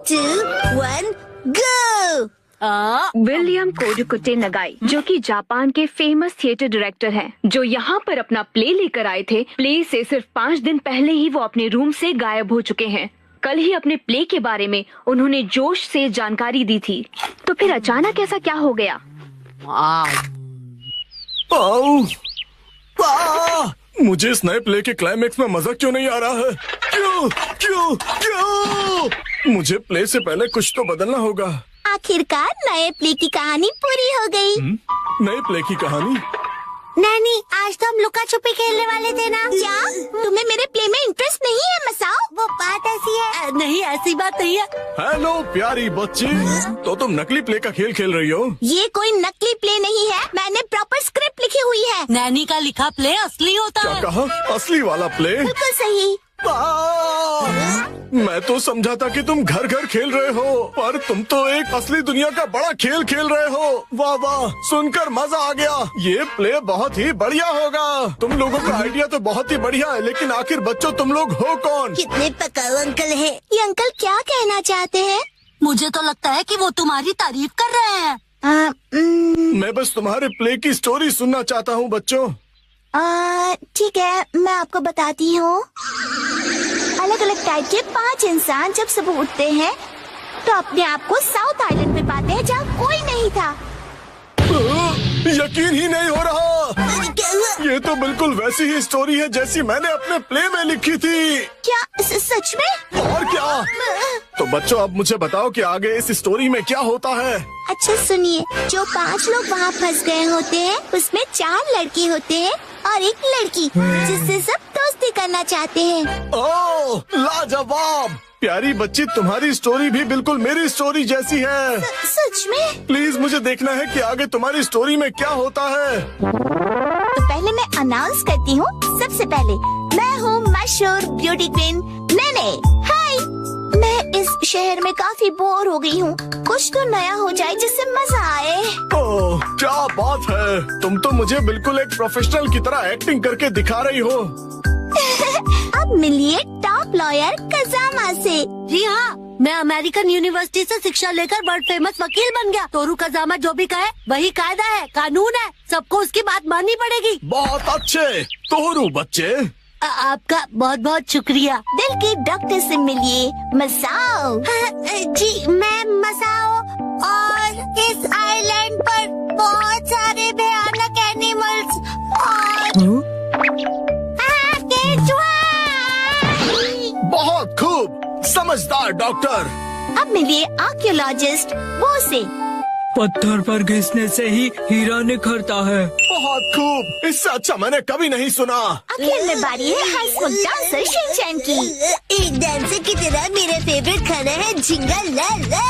2, 1, go! William कोडुकुटे नगाई, जो कि Japan के फेमस थिएटर डायरेक्टर हैं, जो यहाँ पर अपना प्ले लेकर आए थे। प्ले से सिर्फ 5 दिन पहले ही वो अपने रूम से गायब हो चुके हैं। कल ही अपने प्ले के बारे में उन्होंने जोश से जानकारी दी थी, तो फिर अचानक ऐसा क्या हो गया? मुझे इस नए प्ले के क्लाइमेक्स में मजा क्यों नहीं आ रहा है? क्यों क्यों क्यों? मुझे प्ले से पहले कुछ तो बदलना होगा। आखिरकार नए प्ले की कहानी पूरी हो गई। नए प्ले की कहानी? नैनी, आज तो हम लुका छुपी खेलने वाले थे ना? क्या तुम्हें मेरे प्ले में इंटरेस्ट नहीं है मसाओ? वो बात ऐसी है। नहीं, ऐसी बात नहीं है। हेलो प्यारी बच्ची, तो तुम नकली प्ले का खेल खेल रही हो? ये कोई नकली प्ले नहीं है, मैंने प्रॉपर स्क्रिप्ट लिखी हुई है। नैनी का लिखा प्ले असली होता क्या है। कहा? असली वाला प्ले? बिल्कुल सही। मैं तो समझा था कि तुम घर घर खेल रहे हो, पर तुम तो एक असली दुनिया का बड़ा खेल खेल रहे हो। वाह वाह, सुनकर मजा आ गया। ये प्ले बहुत ही बढ़िया होगा। तुम लोगों का आइडिया तो बहुत ही बढ़िया है, लेकिन आखिर बच्चों तुम लोग हो कौन? कितने पकाऊ अंकल है। ये अंकल क्या कहना चाहते हैं? मुझे तो लगता है कि वो तुम्हारी तारीफ कर रहे हैं। मैं बस तुम्हारे प्ले की स्टोरी सुनना चाहता हूँ बच्चों। ठीक है, मैं आपको बताती हूँ। अलग अलग टाइप के 5 इंसान जब सुबह उठते हैं तो अपने आप को साउथ आइलैंड में पाते हैं, जहाँ कोई नहीं था। यकीन ही नहीं हो रहा। ये तो बिल्कुल वैसी ही स्टोरी है जैसी मैंने अपने प्ले में लिखी थी। क्या सच में? और क्या? तो बच्चों, अब मुझे बताओ कि आगे इस स्टोरी में क्या होता है। अच्छा सुनिए, जो 5 लोग वहाँ फंस गए होते हैं, उसमें 4 लड़के होते हैं और 1 लड़की, जिससे सब दोस्ती करना चाहते हैं। ओह, लाजवाब। प्यारी बच्ची, तुम्हारी स्टोरी भी बिल्कुल मेरी स्टोरी जैसी है। सच में? प्लीज मुझे देखना है कि आगे तुम्हारी स्टोरी में क्या होता है। तो पहले मैं अनाउंस करती हूँ। सबसे पहले, मैं हूँ मशहूर ब्यूटी क्वीन नैने। हाय, मैं इस शहर में काफी बोर हो गई हूँ। कुछ तो नया हो जाए जिससे मजा आए। ओह, क्या बात है। तुम तो मुझे बिल्कुल एक प्रोफेशनल की तरह एक्टिंग करके दिखा रही हो। अब मिलिए टॉप लॉयर कजामा से। जी हाँ, मैं अमेरिकन यूनिवर्सिटी से शिक्षा लेकर वर्ल्ड फेमस वकील बन गया। तोरू कजामा जो भी कहे वही कायदा है, कानून है। सबको उसकी बात माननी पड़ेगी। बहुत अच्छे तोरू बच्चे। आपका बहुत बहुत शुक्रिया। दिल की डॉक्टर से मिलिए मसाओ। जी, मैं मसाओ, और इस आइलैंड पर बहुत सारे भयानक एनिमल्स और बहुत खूब, समझदार डॉक्टर। अब मिलिए आर्कियोलॉजिस्ट वो से। पत्थर पर घिसने से ही हीरा निखरता है। बहुत खूब, इससे अच्छा मैंने कभी नहीं सुना। आखिर में बारी है हाईस्कूल डांसर शिनचैन की। एक डांसर की तरह मेरा फेवरेट खाना है झींगा लाला।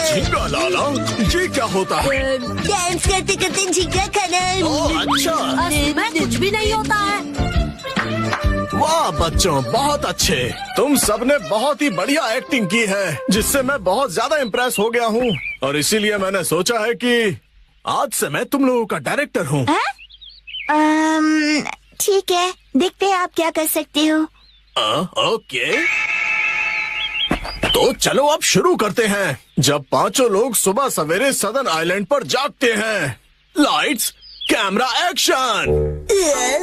झींगा लाला? ये क्या होता है? डांस करते करते झींगा खाना। ओह, अच्छा। में कुछ भी नहीं होता है। वाह बच्चों, बहुत अच्छे। तुम सबने बहुत ही बढ़िया एक्टिंग की है, जिससे मैं बहुत ज्यादा इम्प्रेस हो गया हूँ, और इसीलिए मैंने सोचा है कि आज से मैं तुम लोगों का डायरेक्टर हूँ। ठीक है, देखते हैं आप क्या कर सकते हो। ओके, तो चलो अब शुरू करते हैं। जब 5 लोग सुबह सवेरे सदर्न आइलैंड पर जागते हैं। Lights, camera, action.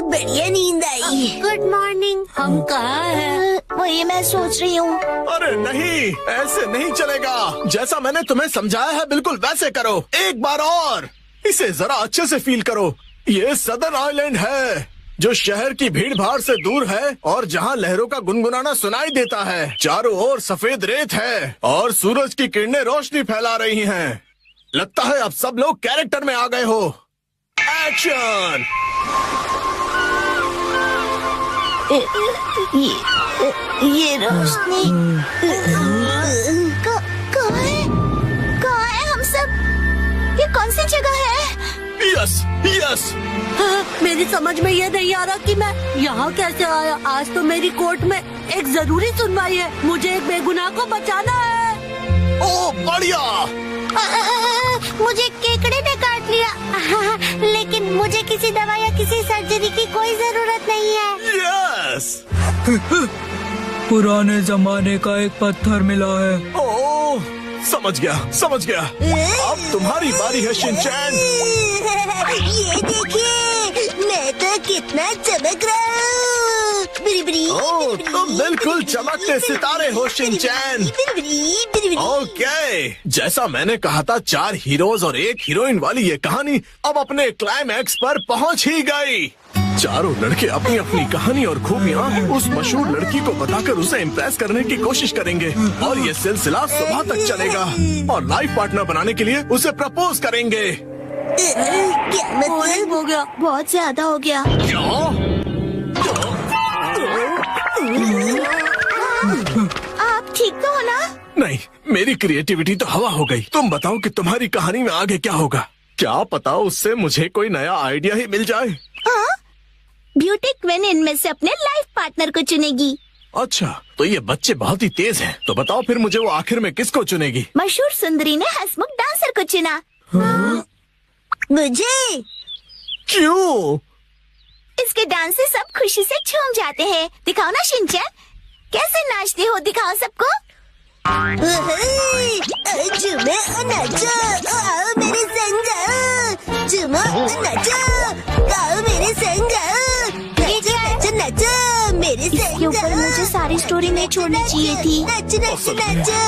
बढ़िया नींद आई। Good morning. हम कहाँ हैं? वही मैं सोच रही हूँ। अरे नहीं, ऐसे नहीं चलेगा। जैसा मैंने तुम्हें समझाया है बिल्कुल वैसे करो। एक बार और, इसे जरा अच्छे से फील करो। ये सदर्न आइलैंड है, जो शहर की भीड़ भाड़ से दूर है और जहाँ लहरों का गुनगुनाना सुनाई देता है। चारों ओर सफेद रेत है और सूरज की किरणें रोशनी फैला रही हैं। लगता है अब सब लोग कैरेक्टर में आ गए हो। एक्शन। ये रोशनी कहाँ है हम सब? ये कौन सी जगह है? Yes yes. मेरी समझ में ये नहीं आ रहा कि मैं यहाँ कैसे आया। आज तो मेरी कोर्ट में एक जरूरी सुनवाई है। मुझे एक बेगुनाह को बचाना है। ओह बढ़िया। मुझे केकड़े ने काट लिया, लेकिन मुझे किसी दवा या किसी सर्जरी की कोई जरूरत नहीं है। यस। पुराने जमाने का एक पत्थर मिला है। ओह समझ गया। अब तुम्हारी बारी है शिनचैन। ये देखिए, मैं तो कितना चमक रहा हूँ। ओह, तुम बिल्कुल चमकते सितारे हो शिनचैन। ओके, जैसा मैंने कहा था 4 हीरोज और 1 हीरोइन वाली ये कहानी अब अपने क्लाइमैक्स पर पहुंच ही गई। चारों लड़के अपनी अपनी कहानी और खूबियाँ उस मशहूर लड़की को बताकर उसे इम्प्रेस करने की कोशिश करेंगे और ये सिलसिला सुबह तक चलेगा और लाइफ पार्टनर बनाने के लिए उसे प्रपोज करेंगे। क्या मतलब? हो गया। बहुत ज्यादा हो गया। आप ठीक तो हो ना? नहीं, मेरी क्रिएटिविटी तो हवा हो गई। तुम बताओ कि तुम्हारी कहानी में आगे क्या होगा? क्या पता उससे मुझे कोई नया आइडिया ही मिल जाए। हाँ? ब्यूटी क्वीन इनमें से अपने लाइफ पार्टनर को चुनेगी। अच्छा, तो ये बच्चे बहुत ही तेज हैं। तो बताओ फिर मुझे वो आखिर में किसको चुनेगी? मशहूर सुंदरी ने हंसमुख डांसर को चुना। मुझे? क्यों? इसके डांस से सब खुशी से झूम जाते हैं। दिखाओ ना शिनचैन, कैसे नाचते हो, दिखाओ सबको। झूमो और नाचो, आओ मेरे संग। झूमो और नाचो, आओ मेरे संग। नाचो नाचो नाचो मेरे संग। इसके ऊपर मुझे सारी स्टोरी नहीं छोड़नी चाहिए थी। नाचो नाचो नाचो।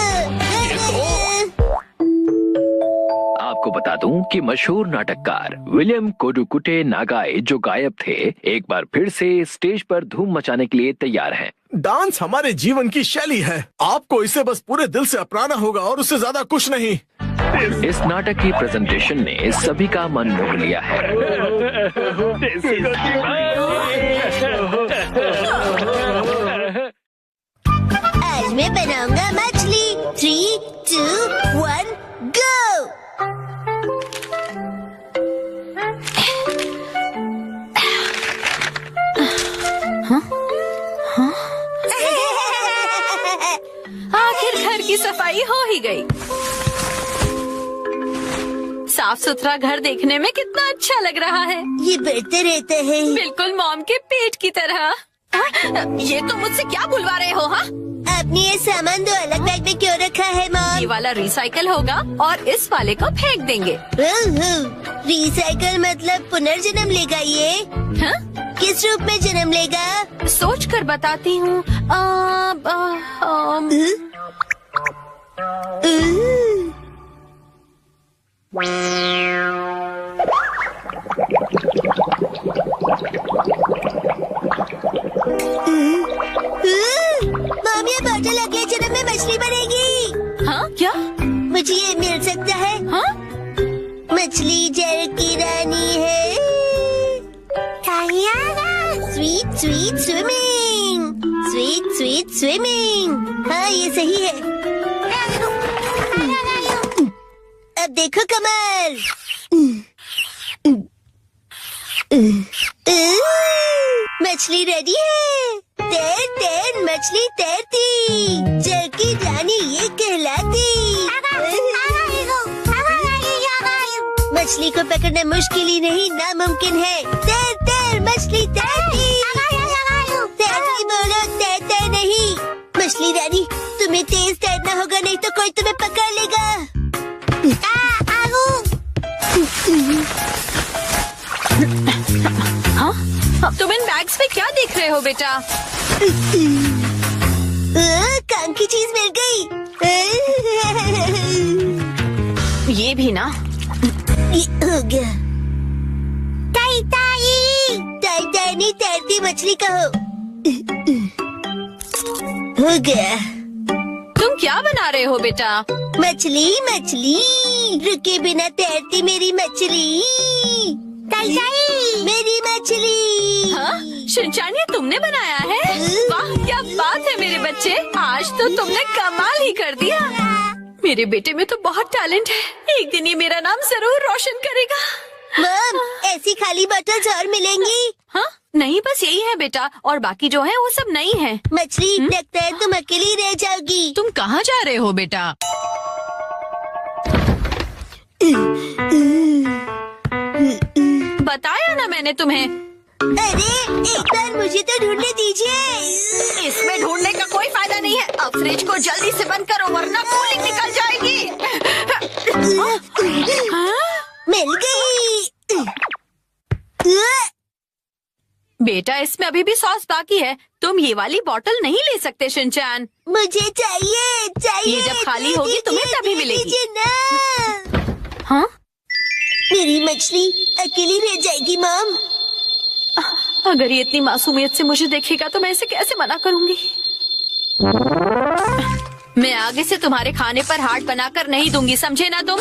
आपको बता दूं कि मशहूर नाटककार विलियम कोडुकुटे नागाई जो गायब थे, एक बार फिर से स्टेज पर धूम मचाने के लिए तैयार हैं। डांस हमारे जीवन की शैली है। आपको इसे बस पूरे दिल से अपनाना होगा और उससे ज्यादा कुछ नहीं। इस नाटक की प्रेजेंटेशन ने सभी का मन मोह लिया है। आज मैं बनाऊंगा मछली। 3, 2, 1, गो। आखिर घर की सफाई हो ही गई। साफ सुथरा घर देखने में कितना अच्छा लग रहा है। ये बढ़ते रहते हैं। बिल्कुल मॉम के पेट की तरह। ये तुम मुझसे क्या बुलवा रहे हो? हाँ, आपने ये सामान 2 अलग बैग में क्यों रखा है ये मॉम? वाला रिसाइकल होगा और इस वाले को फेंक देंगे। रिसाइकल मतलब पुनर्जन्म लेगा ये? हाँ? किस रूप में जन्म लेगा? सोच कर बताती हूँ। मॉम, ये बॉटल अगले जन्म में मछली बनेगी। हाँ क्या? मुझे ये मिल सकता है? हाँ? मछली जल की रानी है। Sweet sweet swimming, sweet sweet swimming. हाँ, ये सही है। अब देखो कमल। मछली रेडी है। तैर तैर मछली तैरती, जल की रानी ये कहलाती। मछली को पकड़ना मुश्किल ही नहीं, नामुमकिन है। तैर तैर मछली तैरती। तैरती बोलो, तैरते नहीं। मछली रानी, तुम्हें तेज तैरना होगा, नहीं तो कोई तुम्हें पकड़ लेगा। हाँ? तुम इन बैग्स में क्या देख रहे हो बेटा? काम की चीज मिल गई। ये भी ना। ये हो गया। ताई ताई, ताई ताई नहीं, तैरती मछली कहो। हो गया। तुम क्या बना रहे हो बेटा? मछली मछली, रुके बिना तैरती मेरी मछली। ताई ताई, मेरी मछली। हाँ? शिनचैन, ये तुमने बनाया है? वाह, क्या बात है मेरे बच्चे, आज तो तुमने कमाल ही कर दिया। मेरे बेटे में तो बहुत टैलेंट है, एक दिन ये मेरा नाम जरूर रोशन करेगा। मॉम, ऐसी खाली बॉटल्स और मिलेंगी? हाँ? नहीं, बस यही है बेटा, और बाकी जो है वो सब नहीं है। मछली, लगता है तुम अकेली रह जाओगी। तुम कहाँ जा रहे हो बेटा? बताया ना मैंने तुम्हें। अरे, एक बार मुझे तो ढूंढने दीजिए। इसमें ढूंढने का कोई फायदा नहीं है। अब फ्रिज को जल्दी से बंद करो वरना कूलिंग निकल जाएगी। बेटा इसमें अभी भी सॉस बाकी है, तुम ये वाली बोतल नहीं ले सकते शिनचैन। मुझे चाहिए चाहिए। ये जब खाली होगी तुम्हें तभी मिलेगी। दीजिए ना। हाँ मेरी मछली अकेली रह जाएगी मॉम। अगर ये इतनी मासूमियत से मुझे देखेगा तो मैं इसे कैसे मना करूंगी। मैं आगे से तुम्हारे खाने पर हाथ बनाकर नहीं दूंगी, समझे ना तुम।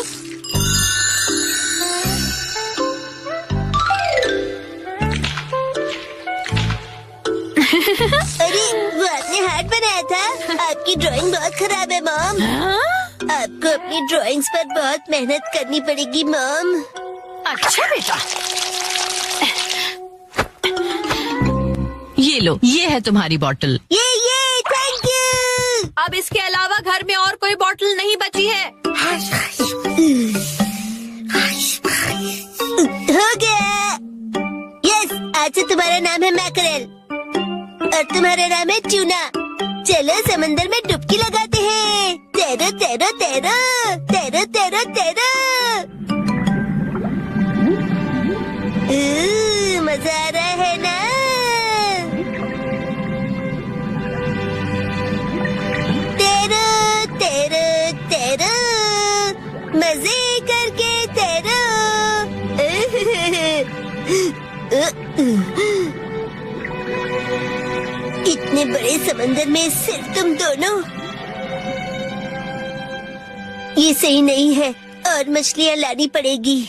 अरे वो आपने हार्ट बनाया था। आपकी ड्राइंग बहुत खराब है मॉम। आपको अपनी ड्राइंग्स पर बहुत मेहनत करनी पड़ेगी मॉम। अच्छा बेटा, ये लो, ये है तुम्हारी बोतल। ये थैंक यू। अब इसके अलावा घर में और कोई बोतल नहीं बची है। हो गया। यस, आज से तुम्हारा नाम है मैकरेल और तुम्हारा नाम है ट्यूना। चलो समंदर में डुबकी लगाते हैं। तैरो तैरो तैरो तैरो तैरो तैरो। मजा आ रहा है ना? तैरो तैरो तैरो, मजे करके तैरो। इतने बड़े समंदर में सिर्फ तुम दोनों, ये सही नहीं है। और मछलियाँ लानी पड़ेगी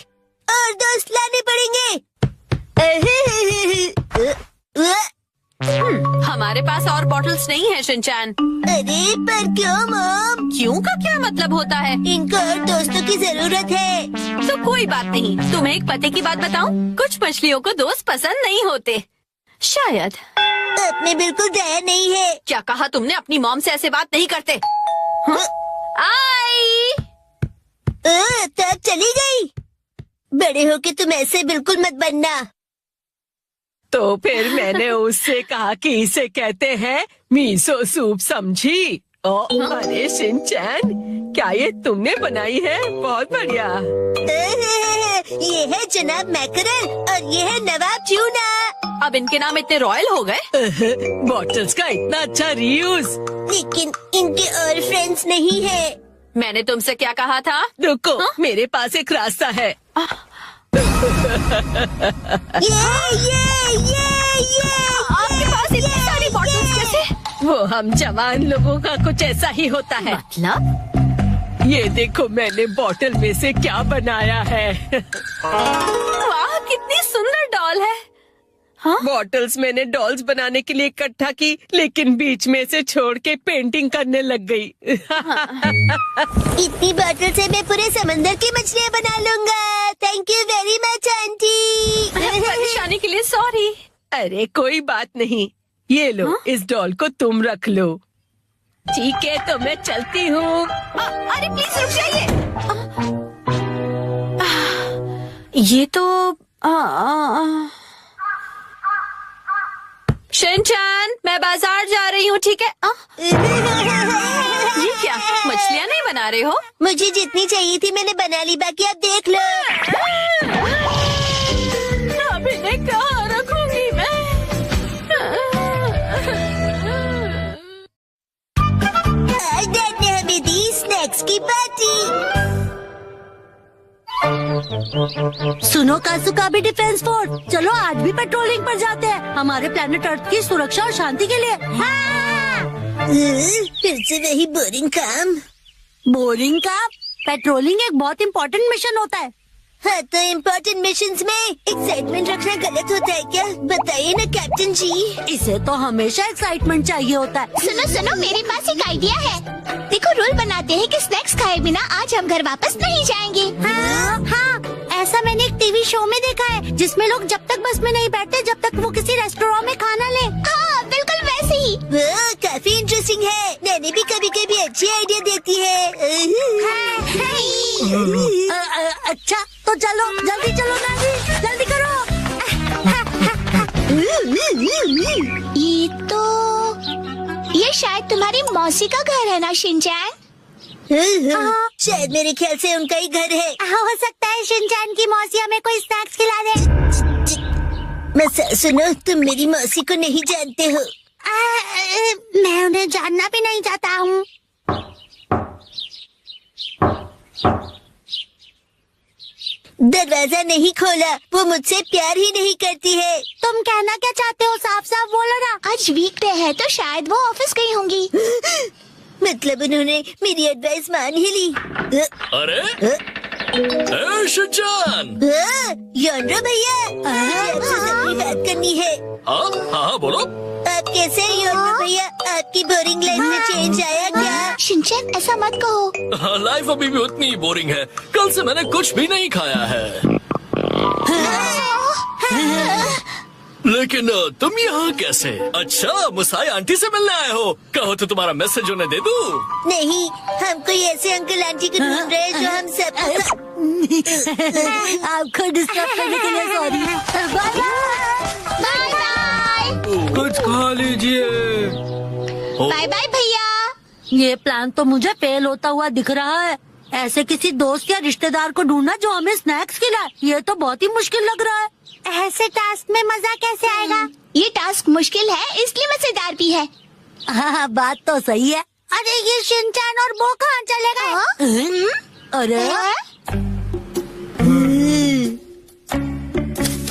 और दोस्त लाने पड़ेंगे। हमारे पास और बॉटल्स नहीं है शिनचैन। अरे पर क्यों मॉम? क्यों का क्या मतलब होता है? इनको और दोस्तों की जरूरत है। तो कोई बात नहीं, तुम्हें एक पते की बात बताऊं? कुछ मछलियों को दोस्त पसंद नहीं होते, शायद। अपने बिल्कुल दया नहीं है। क्या कहा तुमने? अपनी मॉम से ऐसे बात नहीं करते। हाँ? आई तब चली गई। बड़े होके तुम ऐसे बिल्कुल मत बनना। तो फिर मैंने उससे कहा कि इसे कहते हैं मीसो सूप, समझी? अरे शिनचैन, क्या ये तुमने बनाई है? बहुत बढ़िया। ये है जनाब मैकरेल और ये है नवाब ट्यूना। अब इनके नाम इतने रॉयल हो गए। बॉटल्स का इतना अच्छा रीयूज। लेकिन इनके और फ्रेंड्स नहीं है। मैंने तुमसे क्या कहा था? रुको, मेरे पास एक रास्ता है। ये आपके पास इतनी सारी बॉटल्स कैसे? वो हम जवान लोगों का कुछ ऐसा ही होता है। मतलब? ये देखो मैंने बॉटल में से क्या बनाया है। वाह, कितनी सुंदर डॉल है। हाँ? बॉटल्स मैंने डॉल्स बनाने के लिए इकट्ठा की, लेकिन बीच में से छोड़ के पेंटिंग करने लग गई। इतनी बॉटल से मैं पूरे समंदर की मछलियाँ बना लूंगा। Thank you very much aunty. परेशानी के लिए सॉरी। अरे कोई बात नहीं, ये लो। हाँ? इस डॉल को तुम रख लो। ठीक है, तो मैं चलती हूँ। अरे प्लीज रुक जाइए। ये तो शिनचैन, मैं बाजार जा रही हूँ, ठीक है? ये क्या, मछलियाँ नहीं बना रहे हो? मुझे जितनी चाहिए थी मैंने बना ली, बाकी आप देख लो। अब इन्हें कहाँ रखूंगी मैं? आज डैड ने हमें दी स्नैक्स की पार्टी। सुनो कासुका भी डिफेंस फोर्स, चलो आज भी पेट्रोलिंग पर जाते हैं, हमारे प्लेनेट अर्थ की सुरक्षा और शांति के लिए। हाँ! फिर से वही बोरिंग काम। बोरिंग काम? पेट्रोलिंग एक बहुत इम्पोर्टेंट मिशन होता है। हाँ, तो इम्पोर्टेंट मिशंस में एक्साइटमेंट रखना गलत होता है क्या? बताइए ना कैप्टन जी। इसे तो हमेशा एक्साइटमेंट चाहिए होता है। सुनो सुनो, मेरे पास एक आइडिया है। देखो, रूल बनाते हैं कि स्नैक्स खाए बिना आज हम घर वापस नहीं जाएंगे। हाँ, ऐसा मैंने एक टीवी शो में देखा है, जिसमें लोग जब तक बस में नहीं बैठते जब तक वो किसी रेस्टोरेंट में खाना ले। हाँ, बिल्कुल वैसे ही। काफी इंटरेस्टिंग है। नैनी भी कभी कभी अच्छी आइडिया देती है। अच्छा, तो चलो जल्दी चलो नानी, जल्दी करो। ये शायद तुम्हारी मौसी का घर है ना शिनचैन? शायद मेरे ख्याल से उनका ही घर है। हो सकता है शिनचैन की मौसी हमें कोई स्नैक्स खिला दे। मैं सुनो, तुम मेरी मौसी को नहीं जानते हो। मैं उन्हें जानना भी नहीं चाहता हूँ। दरवाजा नहीं खोला, वो मुझसे प्यार ही नहीं करती है। तुम कहना क्या चाहते हो? साफ साफ बोलो ना। आज वीकडे है तो शायद वो ऑफिस गई होंगी। मतलब उन्होंने मेरी एडवाइस मान ही ली। अरे शिनचैन, योंड्रो भैया, आपसे जरूरी बात करनी है। हाँ बोलो। आप कैसे हैं योंड्रो भैया? आपकी बोरिंग लाइफ में चेंज आया क्या? शिनचैन ऐसा मत कहो। लाइफ अभी भी उतनी ही बोरिंग है। कल से मैंने कुछ भी नहीं खाया है। लेकिन तुम यहाँ कैसे? अच्छा, मुसाई आंटी से मिलने आए हो। कहो तो तुम्हारा मैसेज उन्हें दे दूँ? नहीं, हम कोई ऐसे अंकल आंटी को ढूंढ रहे हैं जो हम सब आपको डिस्टर्ब करने के लिए सॉरी। Bye bye. कुछ खा लीजिए। बाय बाय भैया। ये प्लान तो मुझे फेल होता हुआ दिख रहा है। ऐसे किसी दोस्त या रिश्तेदार को ढूंढना जो हमें स्नैक्स खिलाए, ये तो बहुत ही मुश्किल लग रहा है। ऐसे टास्क में मजा कैसे आएगा? ये टास्क मुश्किल है, इसलिए मजेदार भी है। हाँ, बात तो सही है। अरे ये शिनचैन और वो कहाँ चले गए? अरे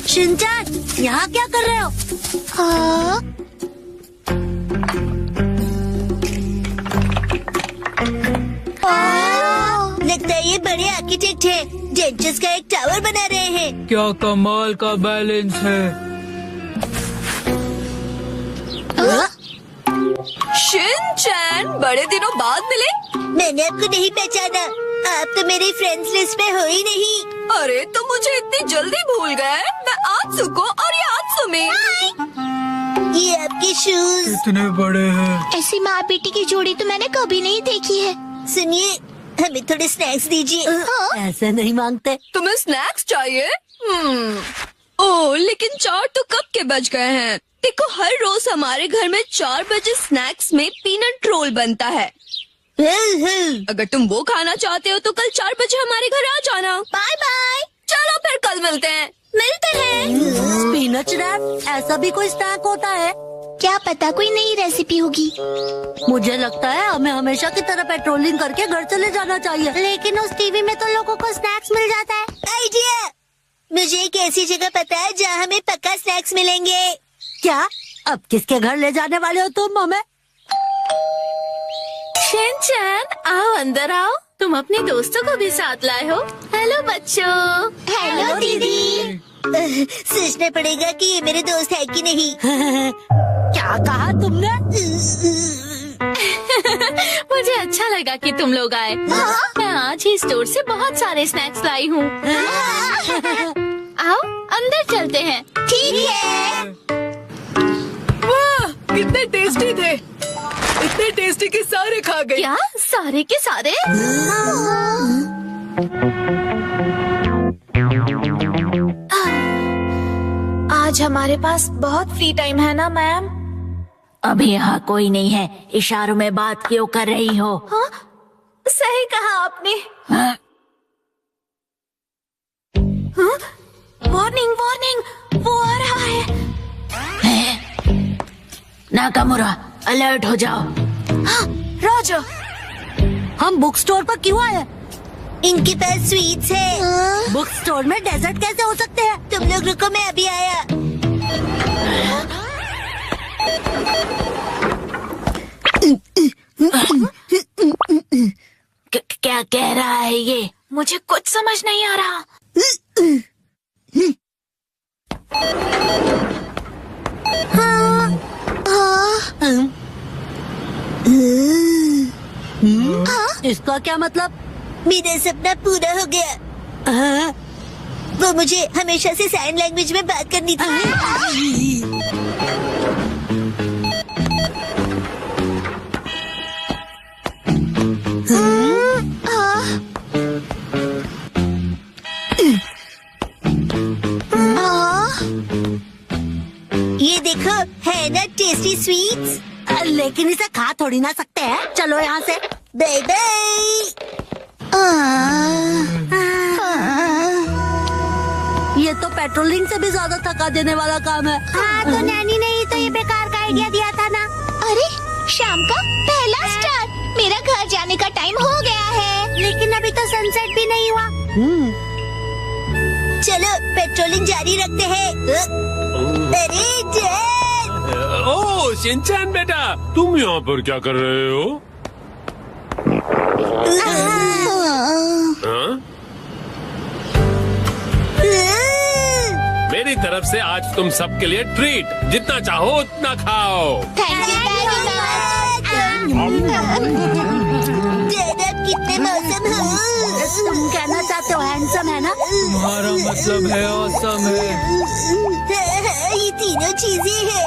शिनचैन, यहाँ क्या कर रहे हो? लगता है ये बड़े आर्किटेक्ट है, जेंचस का एक टावर बना रहे हैं। क्या कमाल का बैलेंस है। शिनचैन, बड़े दिनों बाद मिले। मैंने आपको नहीं पहचाना, आप तो मेरी फ्रेंड्स लिस्ट में हो ही नहीं। अरे तो मुझे इतनी जल्दी भूल गए। मैं आत्सुको और ये आत्सुमी। ये आपके शूज इतने बड़े हैं। ऐसी माँ बेटी की जोड़ी तो मैंने कभी नहीं देखी है। सुनिए, हमें थोड़े स्नैक्स दीजिए। ऐसे नहीं मांगते। तुम्हें स्नैक्स चाहिए? ओह, लेकिन 4 तो कब के बज गए हैं। देखो, हर रोज हमारे घर में 4 बजे स्नैक्स में पीनट रोल बनता है। अगर तुम वो खाना चाहते हो तो कल 4 बजे हमारे घर आ जाना। Bye bye. चलो फिर कल मिलते हैं। मिलते हैं। स्पिनच रैप, ऐसा भी कोई स्नैक होता है? क्या पता कोई नई रेसिपी होगी। मुझे लगता है हमें हमेशा की तरह पेट्रोलिंग करके घर चले जाना चाहिए। लेकिन उस टीवी में तो लोगों को स्नैक्स मिल जाता है। आइडिया! मुझे एक ऐसी जगह पता है जहाँ हमें पक्का स्नैक्स मिलेंगे। क्या? अब किसके घर ले जाने वाले हो तुम हमें? शिनचैन, आओ अंदर आओ। तुम अपने दोस्तों को भी साथ लाए हो। हेलो बच्चों। हेलो दीदी। सोचना पड़ेगा कि ये मेरे दोस्त है कि नहीं। क्या कहा तुमने? मुझे अच्छा लगा कि तुम लोग आए। मैं आज ही स्टोर से बहुत सारे स्नैक्स लाई हूँ। आओ अंदर चलते हैं। ठीक है। वाह, कितने टेस्टी थे। इतने टेस्टी कि सारे खा गए। क्या सारे के सारे? आज हमारे पास बहुत फ्री टाइम है ना मैम? अभी यहाँ कोई नहीं है, इशारों में बात क्यों कर रही हो? हाँ, सही कहा आपने। हाँ? वार्निंग वार्निंग, वो आ रहा है। नाकामुरा, अलर्ट हो जाओ। हाँ, राजा। हम बुक स्टोर पर क्यों आए? इनके पास स्वीट्स है। बुक स्टोर में डेजर्ट कैसे हो सकते हैं? तुम लोग रुको, मैं अभी आया। क्या कह रहा है ये? मुझे कुछ समझ नहीं आ रहा। इसका क्या मतलब? मेरा सपना पूरा हो गया। वो मुझे हमेशा से साइन लैंग्वेज में बात करनी थी। ये देखो, है ना टेस्टी स्वीट्स। लेकिन इसे खा थोड़ी ना सकते हैं। चलो यहाँ से। Bye bye. ये तो पेट्रोलिंग से भी ज्यादा थका देने वाला काम है। हाँ तो नैनी ने ही तो ये बेकार का आइडिया दिया था ना। अरे शाम का पहला स्टार, मेरा घर जाने का टाइम हो गया है। लेकिन अभी तो सनसेट भी नहीं हुआ। चलो पेट्रोलिंग जारी रखते हैं। अरे जय। ओह शिनचैन बेटा, तुम यहाँ पर क्या कर रहे हो? हाँ? मेरी तरफ से आज तुम सबके लिए ट्रीट, जितना चाहो उतना खाओ। थैंक यू कितने मौसम हो। तुम कहना चाहते हो हैंडसम है ना? तुम्हारा मतलब है ऑसम है। ये तीनों चीजें हैं।